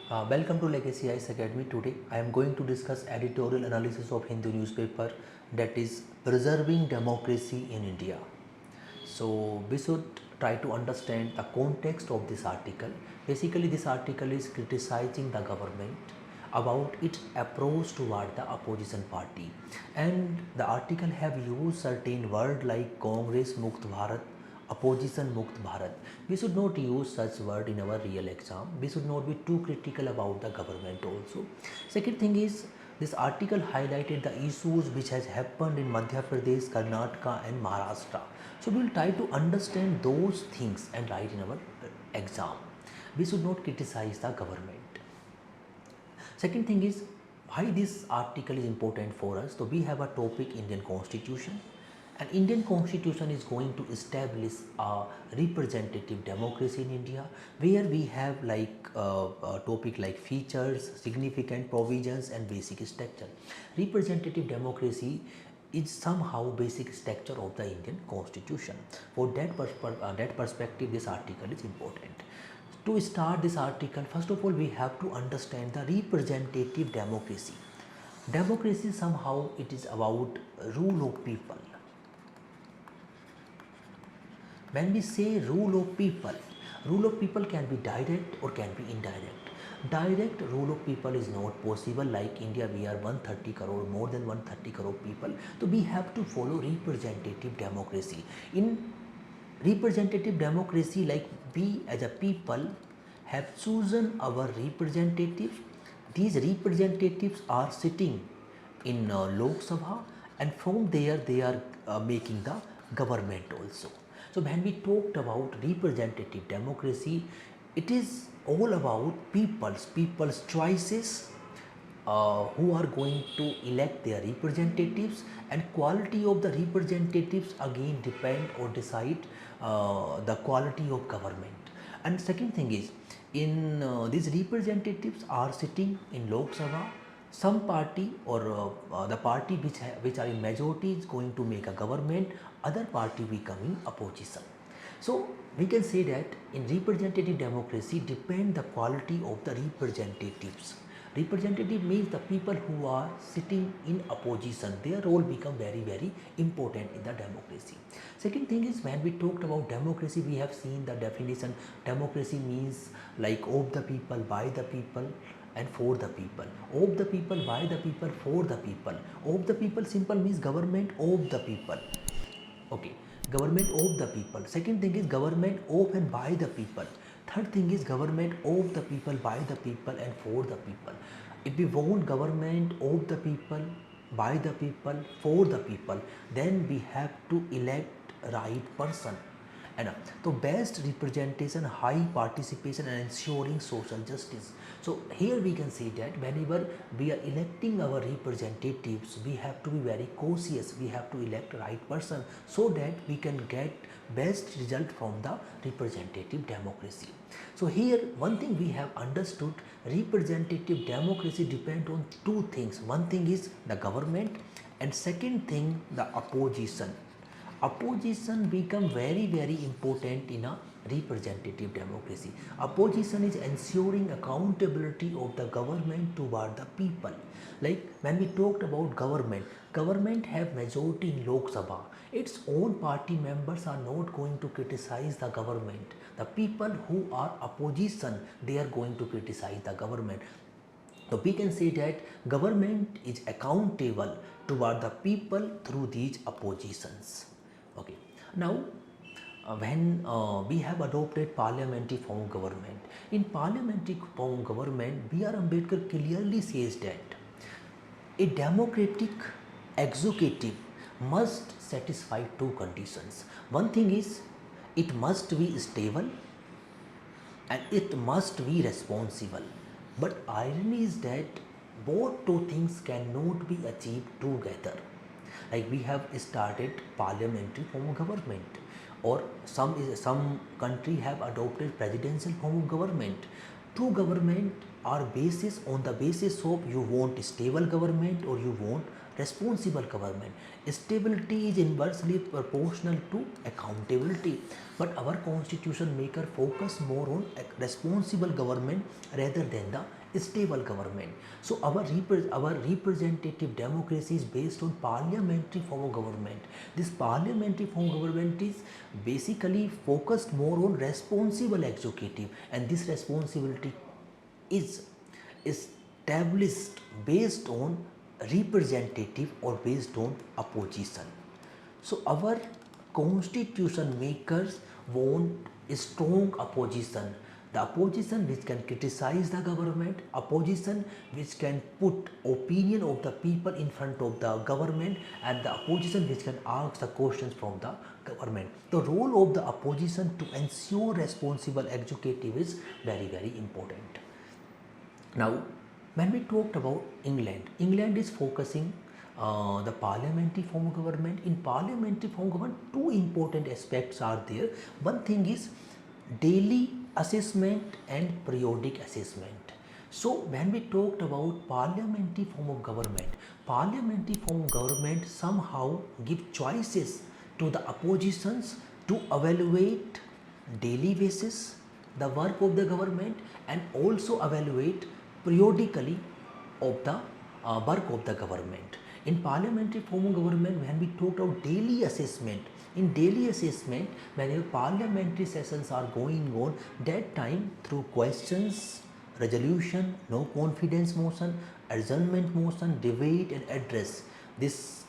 Welcome to Legacy Eyes Academy. Today I am going to discuss editorial analysis of Hindu newspaper, that is preserving democracy in India. So we should try to understand the context of this article. Basically this article is criticizing the government about its approach toward the opposition party, and the article have used certain word like Congress Mukt Bharat, opposition Mukt Bharat. We should not use such word in our real exam. We should not be too critical about the government also. Second thing is, this article highlighted the issues which has happened in Madhya Pradesh, Karnataka and Maharashtra. So we will try to understand those things and write in our exam. We should not criticize the government. Second thing is, why this article is important for us. So we have a topic Indian Constitution, and Indian Constitution is going to establish a representative democracy in India, where we have like a topic like features, significant provisions and basic structure. Representative democracy is somehow basic structure of the Indian Constitution. For that perspective, this article is important. To start this article, first of all, we have to understand the representative democracy. Democracy somehow it is about rule of people. When we say rule of people can be direct or can be indirect. Direct rule of people is not possible. Like India, we are 130 crore, more than 130 crore people. So we have to follow representative democracy. In representative democracy, like we as a people have chosen our representatives. These representatives are sitting in Lok Sabha, and from there they are making the government also. So when we talked about representative democracy, it is all about people's choices, who are going to elect their representatives, and quality of the representatives again depend or decide the quality of government. And second thing is, in these representatives are sitting in Lok Sabha. Some party or the party which are in majority is going to make a government, other party becoming opposition. So we can say that in representative democracy depend the quality of the representatives. Representative means the people who are sitting in opposition, their role become very important in the democracy. Second thing is, when we talked about democracy, we have seen the definition. Democracy means like of the people, by the people and for the people. Of the people, by the people, for the people. Of the people simple means government of the people. Okay, government of the people. Second thing is government of and by the people. Third thing is government of the people, by the people and for the people. If we want government of the people, by the people, for the people, then we have to elect right person. And so best representation, high participation and ensuring social justice. So here we can see that whenever we are electing our representatives, we have to be very cautious. We have to elect right person so that we can get best result from the representative democracy. So here one thing we have understood, representative democracy depend on two things. One thing is the government, and second thing the opposition. Opposition become very important in a representative democracy. Opposition is ensuring accountability of the government toward the people. Like when we talked about government have majority in Lok Sabha. Its own party members are not going to criticize the government. The people who are opposition, they are going to criticize the government. So we can say that government is accountable toward the people through these oppositions. Okay. Now, when we have adopted parliamentary form of government, in parliamentary form of government, B.R. Ambedkar clearly says that a democratic executive must satisfy two conditions. One thing is, it must be stable and it must be responsible. But irony is that both two things cannot be achieved together. Like we have started parliamentary form of government, or some country have adopted presidential form of government. Two government are basis on the basis of you want stable government or you want responsible government. Stability is inversely proportional to accountability, but our constitution maker focus more on responsible government rather than the stable government. So our representative democracy is based on parliamentary form of government. This parliamentary form of government is basically focused more on responsible executive, and this responsibility is established based on representative or based on opposition. So our constitution makers want a strong opposition, the opposition which can criticize the government, opposition which can put opinion of the people in front of the government, and the opposition which can ask the questions from the government. The role of the opposition to ensure responsible executive is very, very important. Now, when we talked about England, England is focusing the parliamentary form of government. In parliamentary form of government, two important aspects are there. One thing is daily assessment and periodic assessment. So when we talked about parliamentary form of government somehow give choices to the oppositions to evaluate daily basis the work of the government and also evaluate periodically of the work of the government. In parliamentary form of government, when we talk about daily assessment, in daily assessment, whenever parliamentary sessions are going on, that time through questions, resolution, no confidence motion, adjournment motion, debate and address, this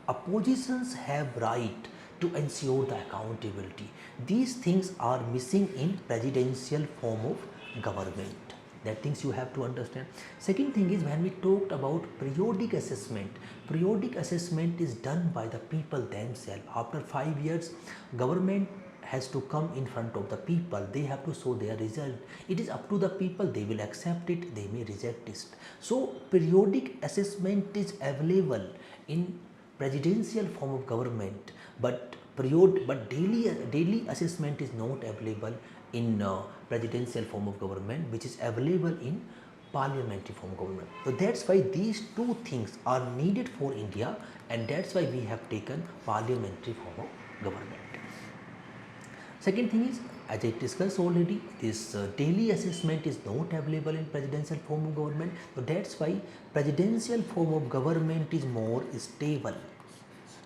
oppositions have right to ensure the accountability. These things are missing in presidential form of government. That things you have to understand. Second thing is when we talked about periodic assessment is done by the people themselves. After 5 years, government has to come in front of the people. They have to show their result. It is up to the people. They will accept it. They may reject it. So periodic assessment is available in presidential form of government, but daily assessment is not available in presidential form of government, which is available in parliamentary form of government. So that's why these two things are needed for India, and that's why we have taken parliamentary form of government. Second thing is, as I discussed already, this daily assessment is not available in presidential form of government. So that's why presidential form of government is more stable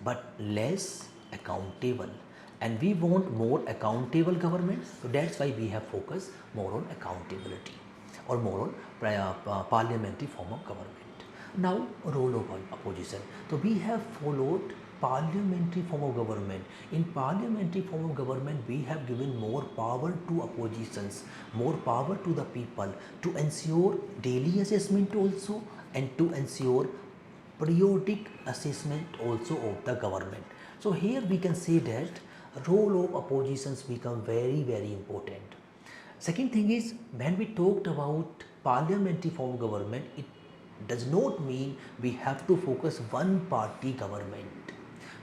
but less accountable, and we want more accountable government. So that's why we have focused more on accountability or more on parliamentary form of government. Now, role of opposition. So we have followed parliamentary form of government. In parliamentary form of government, we have given more power to oppositions, more power to the people to ensure daily assessment also and to ensure periodic assessment also of the government. So here we can say that role of oppositions become very, very important. Second thing is, when we talked about parliamentary form of government, it does not mean we have to focus one party government.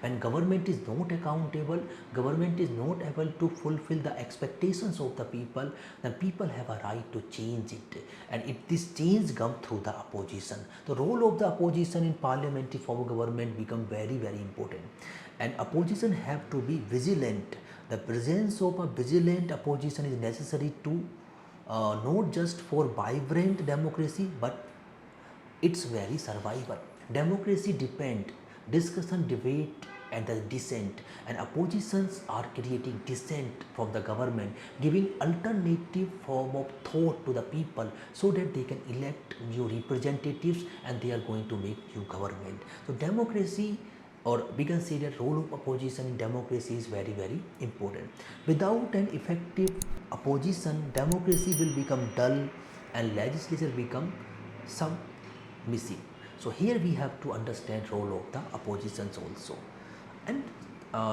When government is not accountable, government is not able to fulfill the expectations of the people, then people have a right to change it, and this change comes through the opposition. The role of the opposition in parliamentary form of government become very, very important, and opposition have to be vigilant. The presence of a vigilant opposition is necessary to not just for vibrant democracy but its very survival. Democracy depend discussion, debate and the dissent, and oppositions are creating dissent from the government, giving alternative form of thought to the people so that they can elect new representatives and they are going to make new government. So democracy, or we can say that role of opposition in democracy is very, very important. Without an effective opposition, democracy will become dull and legislature become submissive. So here we have to understand role of the oppositions also. And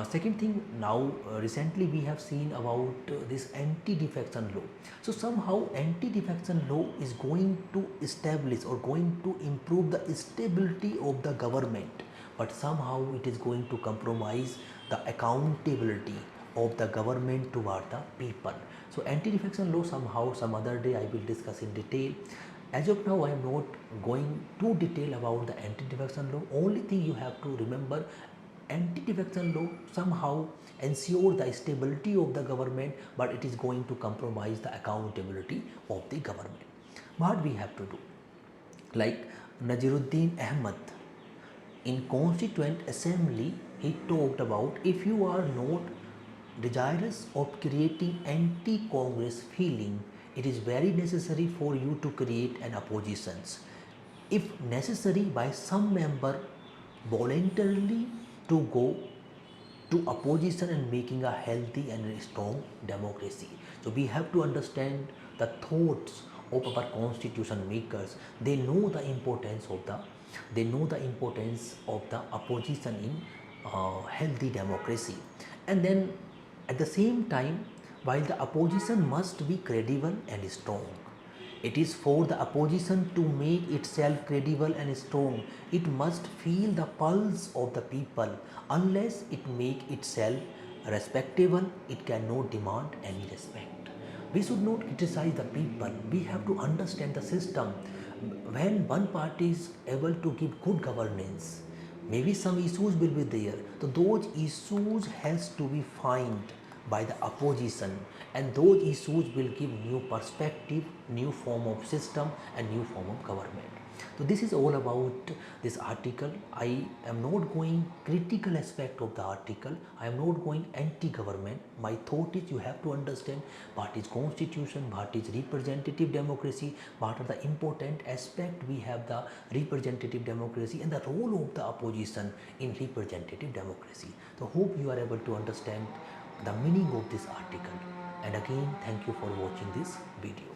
second thing, now recently we have seen about this anti-defection law. So somehow anti-defection law is going to establish or going to improve the stability of the government, but somehow it is going to compromise the accountability of the government toward the people. So anti-defection law, somehow some other day I will discuss in detail. As of now, I am not going too detail about the anti-defection law. Only thing you have to remember, anti-defection law somehow ensure the stability of the government, but it is going to compromise the accountability of the government. What we have to do? Like Naziruddin Ahmad in Constituent Assembly, he talked about if you are not desirous of creating anti-Congress feeling, it is very necessary for you to create an oppositions. If necessary, by some member voluntarily to go to opposition and making a healthy and strong democracy. So we have to understand the thoughts of our constitution makers. They know the importance of the opposition in healthy democracy. And then at the same time, while the opposition must be credible and strong, it is for the opposition to make itself credible and strong. It must feel the pulse of the people. Unless it make itself respectable, it cannot demand any respect. We should not criticize the people. We have to understand the system. When one party is able to give good governance, maybe some issues will be there. So those issues has to be found by the opposition, and those issues will give new perspective, new form of system and new form of government. So this is all about this article. I am not going critical aspect of the article. I am not going anti-government. My thought is you have to understand what is constitution, what is representative democracy, what are the important aspect we have the representative democracy and the role of the opposition in representative democracy. So hope you are able to understand the meaning of this article. And again, thank you for watching this video.